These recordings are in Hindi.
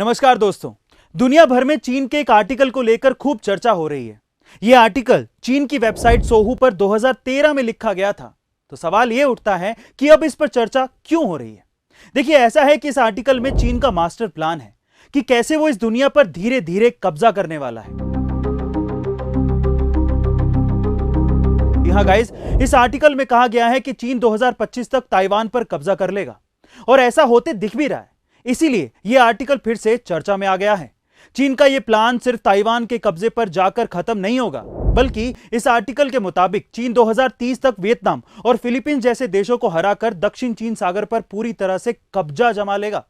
नमस्कार दोस्तों, दुनिया भर में चीन के एक आर्टिकल को लेकर खूब चर्चा हो रही है। यह आर्टिकल चीन की वेबसाइट सोहू पर 2013 में लिखा गया था। तो सवाल यह उठता है कि अब इस पर चर्चा क्यों हो रही है। देखिए, ऐसा है कि इस आर्टिकल में चीन का मास्टर प्लान है कि कैसे वो इस दुनिया पर धीरे धीरे कब्जा करने वाला है। यहां गाइस, इस आर्टिकल में कहा गया है कि चीन 2025 तक ताइवान पर कब्जा कर लेगा और ऐसा होते दिख भी रहा है। इसीलिए यह आर्टिकल फिर से चर्चा में आ गया है। चीन का यह प्लान सिर्फ ताइवान के कब्जे पर जाकर खत्म नहीं होगा, बल्कि इस आर्टिकल के मुताबिक चीन 2030 तक वियतनाम और फिलीपींस जैसे देशों को हराकर दक्षिण चीन सागर पर पूरी तरह से कब्जा जमा लेगा।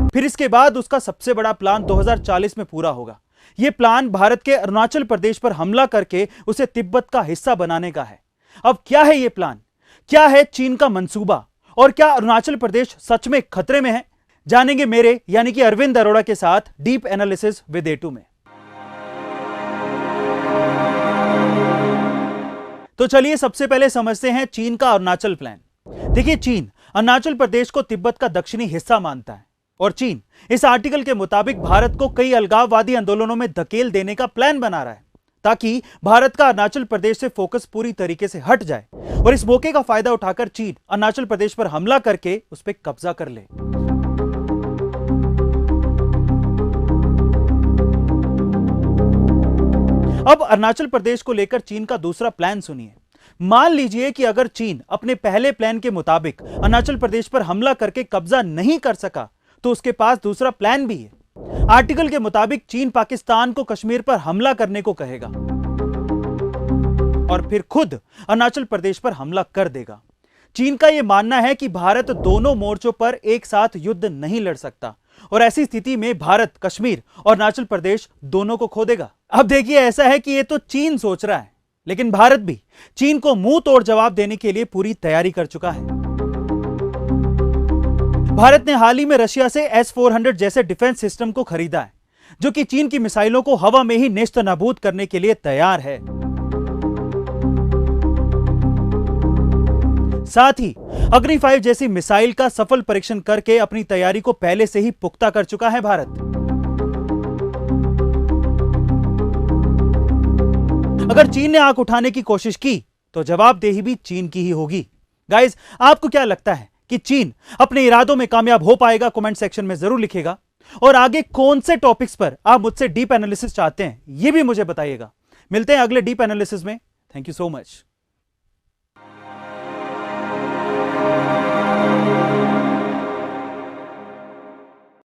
फिर इसके बाद उसका सबसे बड़ा प्लान 2040 में पूरा होगा। यह प्लान भारत के अरुणाचल प्रदेश पर हमला करके उसे तिब्बत का हिस्सा बनाने का है। अब क्या है यह प्लान, क्या है चीन का मंसूबा और क्या अरुणाचल प्रदेश सच में खतरे में है, जानेंगे मेरे यानी कि अरविंद अरोड़ा के साथ डीप एनालिसिस विद ए2 में। तो चलिए सबसे पहले समझते हैं चीन का अरुणाचल प्लान। देखिए, चीन अरुणाचल प्रदेश को तिब्बत का दक्षिणी हिस्सा मानता है और चीन इस आर्टिकल के मुताबिक भारत को कई अलगाववादी आंदोलनों में धकेल देने का प्लान बना रहा है ताकि भारत का अरुणाचल प्रदेश से फोकस पूरी तरीके से हट जाए और इस मौके का फायदा उठाकर चीन अरुणाचल प्रदेश पर हमला करके उस पर कब्जा कर ले। अब अरुणाचल प्रदेश को लेकर चीन का दूसरा प्लान सुनिए। मान लीजिए कि अगर चीन अपने पहले प्लान के मुताबिक अरुणाचल प्रदेश पर हमला करके कब्जा नहीं कर सका तो उसके पास दूसरा प्लान भी है। आर्टिकल के मुताबिक चीन पाकिस्तान को कश्मीर पर हमला करने को कहेगा और फिर खुद अरुणाचल प्रदेश पर हमला कर देगा। चीन का यह मानना है कि भारत दोनों मोर्चों पर एक साथ युद्ध नहीं लड़ सकता और ऐसी स्थिति में भारत कश्मीर और अरुणाचल प्रदेश दोनों को खो देगा। अब देखिए, ऐसा है कि यह तो चीन सोच रहा है, लेकिन भारत भी चीन को मुंह तोड़ जवाब देने के लिए पूरी तैयारी कर चुका है। भारत ने हाल ही में रशिया से S-400 जैसे डिफेंस सिस्टम को खरीदा है, जो कि चीन की मिसाइलों को हवा में ही नेस्तनाबूद करने के लिए तैयार है। साथ ही अग्नि 5 जैसी मिसाइल का सफल परीक्षण करके अपनी तैयारी को पहले से ही पुख्ता कर चुका है भारत। अगर चीन ने आंख उठाने की कोशिश की तो जवाबदेही भी चीन की ही होगी। गाइस, आपको क्या लगता है कि चीन अपने इरादों में कामयाब हो पाएगा? कमेंट सेक्शन में जरूर लिखिएगा और आगे कौन से टॉपिक्स पर आप मुझसे डीप एनालिसिस चाहते हैं, यह भी मुझे बताइएगा। मिलते हैं अगले डीप एनालिसिस में। Thank you so much.